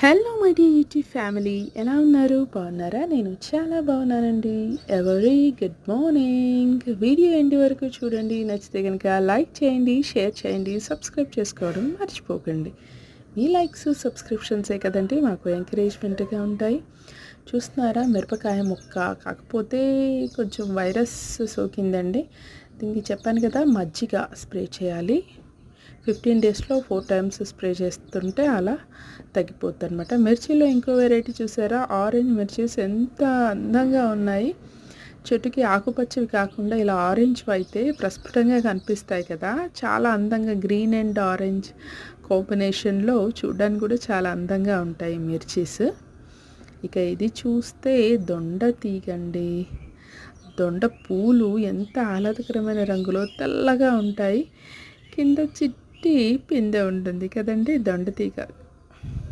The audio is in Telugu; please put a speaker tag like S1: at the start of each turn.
S1: Hello my dear YouTube family, ఎలా ఉన్నారు? బాగున్నారా? నేను చాలా బాగున్నానండి. Every good morning. Video end వరకు చూడండి. నచ్చితే కనుక లైక్ చేయండి, షేర్ చేయండి, సబ్స్క్రైబ్ చేసుకోవడం మర్చిపోకండి. మీ లైక్స్ సబ్స్క్రిప్షన్సే కదండి మాకు ఎంకరేజ్మెంట్గా ఉంటాయి. చూస్తున్నారా, మిరపకాయ ముక్క కాకపోతే కొంచెం వైరస్ సోకిందండి. దీనికి చెప్పాను కదా, మజ్జిగ స్ప్రే చేయాలి. 15 డేస్లో 4 టైమ్స్ స్ప్రే చేస్తుంటే అలా తగ్గిపోద్ది అనమాట. మిర్చిలో ఇంకో వెరైటీ చూసారా, ఆరెంజ్ మిర్చీస్ ఎంత అందంగా ఉన్నాయి. చెట్టుకి ఆకుపచ్చవి కాకుండా ఇలా ఆరెంజ్ అయితే ప్రస్ఫుటంగా కనిపిస్తాయి కదా, చాలా అందంగా గ్రీన్ అండ్ ఆరెంజ్ కాంబినేషన్లో చూడడానికి కూడా చాలా అందంగా ఉంటాయి మిర్చీస్. ఇక ఇది చూస్తే దొండ తీగండి. దొండ పూలు ఎంత ఆహ్లాదకరమైన రంగులో తెల్లగా ఉంటాయి. కింద చిట్టి పిందె ఉంటుంది కదండి, దొండ తీగ.